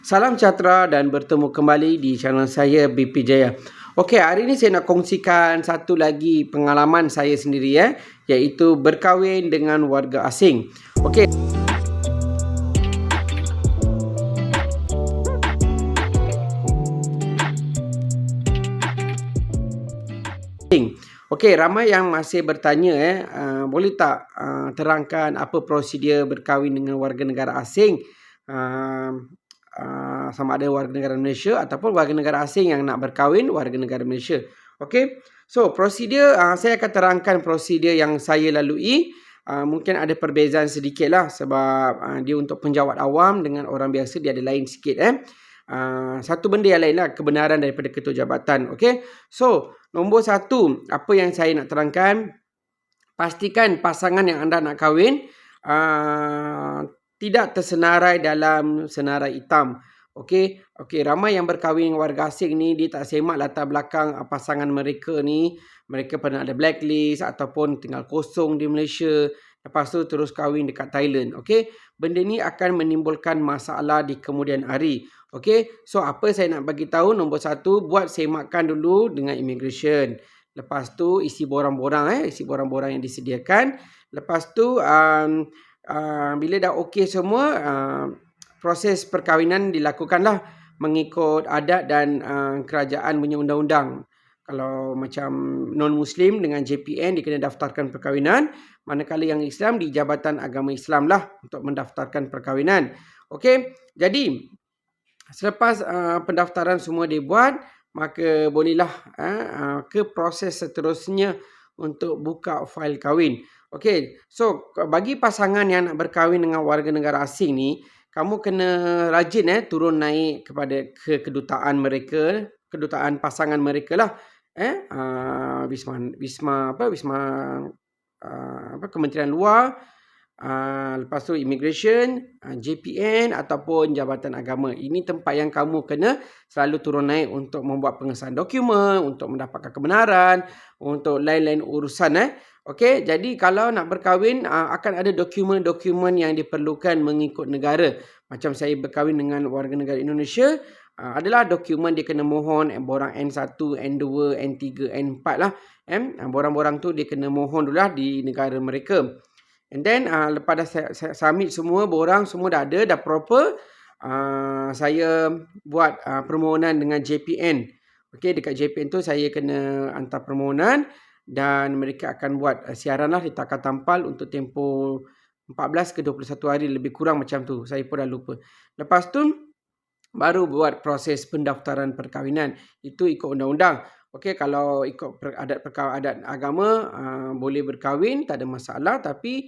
Salam sejahtera dan bertemu kembali di channel saya BP Jaya. Okey, hari ini saya nak kongsikan satu lagi pengalaman saya sendiri iaitu berkahwin dengan warga asing. Okey. Okey, ramai yang masih bertanya boleh tak terangkan apa prosedur berkahwin dengan warga negara asing? Sama ada warga negara Malaysia ataupun warga negara asing yang nak berkahwin warga negara Malaysia. Okey. So, prosedur saya akan terangkan prosedur yang saya lalui. Mungkin ada perbezaan sedikit lah sebab dia untuk penjawat awam dengan orang biasa dia ada lain sikit satu benda yang lain lah, kebenaran daripada ketua jabatan. Okey. So, nombor satu, apa yang saya nak terangkan, pastikan pasangan yang anda nak kahwin tidak tersenarai dalam senarai hitam. Okey, ramai yang berkahwin warga asing ni dia tak semak latar belakang pasangan mereka ni. Mereka pernah ada blacklist ataupun tinggal kosong di Malaysia. Lepas tu terus kahwin dekat Thailand. Okey, benda ni akan menimbulkan masalah di kemudian hari. Okey, so apa saya nak bagi tahu, nombor satu, buat semakan dulu dengan immigration. Lepas tu isi borang-borang yang disediakan. Lepas tu bila dah okey semua, proses perkahwinan dilakukanlah mengikut adat dan kerajaan punya undang-undang. Kalau macam non-Muslim dengan JPN dia kena daftarkan perkahwinan, manakala yang Islam di Jabatan Agama Islam lah untuk mendaftarkan perkahwinan. Okey, jadi selepas pendaftaran semua dibuat, maka bolehlah ke proses seterusnya untuk buka fail kahwin. Okey, so bagi pasangan yang nak berkahwin dengan warga negara asing ni, kamu kena rajin turun naik kepada kedutaan mereka, kedutaan pasangan mereka lah. Wisma Kementerian Luar, lepas tu immigration, JPN ataupun Jabatan Agama. Ini tempat yang kamu kena selalu turun naik untuk membuat pengesahan dokumen, untuk mendapatkan kebenaran, untuk lain-lain urusan. Okey, jadi kalau nak berkahwin akan ada dokumen-dokumen yang diperlukan mengikut negara. Macam saya berkahwin dengan warga negara Indonesia, adalah dokumen dia kena mohon borang N1, N2, N3, N4 lah. Borang-borang tu dia kena mohon dulu lah di negara mereka. And then lepas dah saya submit semua, borang semua dah ada, dah proper, saya buat permohonan dengan JPN. Okey, dekat JPN tu saya kena hantar permohonan dan mereka akan buat siaran lah di Takar Tampal untuk tempoh 14 ke 21 hari, lebih kurang macam tu. Saya pun dah lupa. Lepas tu baru buat proses pendaftaran perkahwinan. Itu ikut undang-undang. Okey, kalau ikut adat agama boleh berkahwin, tak ada masalah, tapi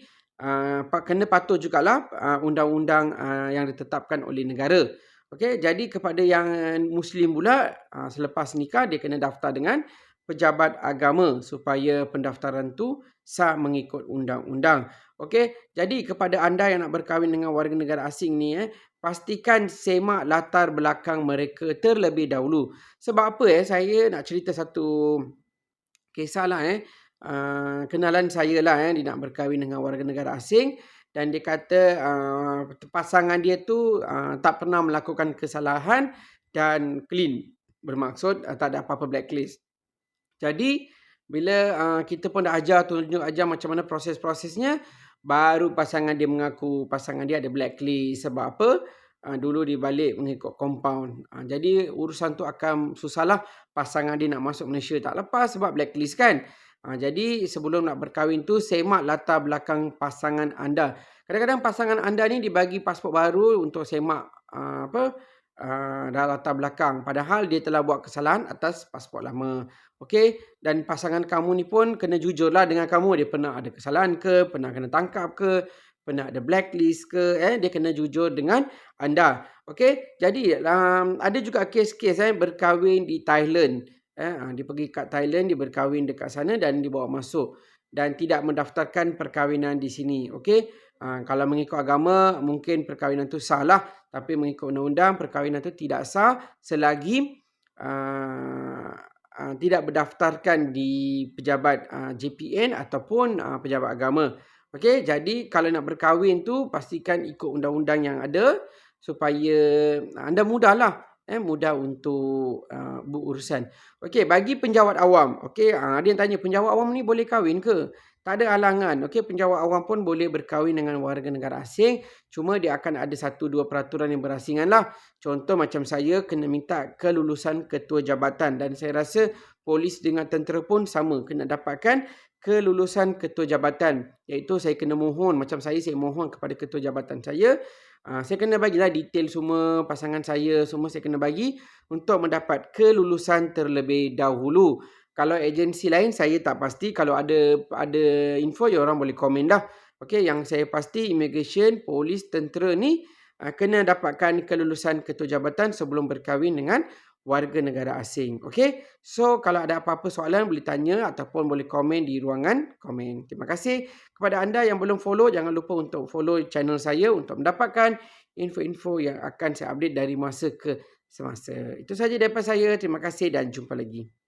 kena patuh jugalah undang-undang yang ditetapkan oleh negara. Okey, jadi kepada yang Muslim pula, selepas nikah dia kena daftar dengan pejabat agama supaya pendaftaran tu sah mengikut undang-undang. Okey, jadi kepada anda yang nak berkahwin dengan warga negara asing ni, pastikan semak latar belakang mereka terlebih dahulu. Sebab apa saya nak cerita satu kisah lah kenalan saya lah dia nak berkahwin dengan warga negara asing dan dia kata pasangan dia tu tak pernah melakukan kesalahan dan clean, bermaksud tak ada apa-apa blacklist. Jadi bila kita pun dah tunjuk ajar macam mana proses-prosesnya, baru pasangan dia mengaku pasangan dia ada blacklist. Sebab apa? Dulu dia balik mengikut compound. Jadi urusan tu akan susahlah pasangan dia nak masuk Malaysia tak lepas sebab blacklist kan. Jadi sebelum nak berkahwin tu semak latar belakang pasangan anda. Kadang-kadang pasangan anda ni dibagi pasport baru untuk semak dah latar belakang, padahal dia telah buat kesalahan atas pasport lama. Okey, dan pasangan kamu ni pun kena jujurlah dengan kamu. Dia pernah ada kesalahan ke, pernah kena tangkap ke, pernah ada blacklist ke, dia kena jujur dengan anda. Okey, jadi ada juga kes-kes berkahwin di Thailand. Dia pergi kat Thailand, dia berkahwin dekat sana dan dibawa masuk dan tidak mendaftarkan perkahwinan di sini. Okey, kalau mengikut agama mungkin perkahwinan tu sah lah, tapi mengikut undang-undang perkahwinan tu tidak sah selagi tidak berdaftarkan di pejabat JPN ataupun pejabat agama. Okey, jadi kalau nak berkahwin tu pastikan ikut undang-undang yang ada supaya anda mudahlah mudah untuk berurusan. Okey, bagi penjawat awam, okey, ada yang tanya penjawat awam ni boleh kahwin ke? Tak ada halangan. Okey, penjawat awam pun boleh berkahwin dengan warga negara asing, cuma dia akan ada 1-2 peraturan yang berasingan lah. Contoh macam saya kena minta kelulusan ketua jabatan, dan saya rasa polis dengan tentera pun sama, kena dapatkan kelulusan ketua jabatan, iaitu saya kena mohon, macam saya mohon kepada ketua jabatan saya kena bagilah detail semua pasangan saya, semua saya kena bagi untuk mendapat kelulusan terlebih dahulu. Kalau agensi lain saya tak pasti, kalau ada info ya orang boleh komen dah. Okey, yang saya pasti immigration, polis, tentera ni kena dapatkan kelulusan ketua jabatan sebelum berkahwin dengan warga negara asing. Okey, so kalau ada apa-apa soalan boleh tanya ataupun boleh komen di ruangan komen. Terima kasih kepada anda yang belum follow, jangan lupa untuk follow channel saya untuk mendapatkan info-info yang akan saya update dari masa ke semasa. Itu saja daripada saya. Terima kasih dan jumpa lagi.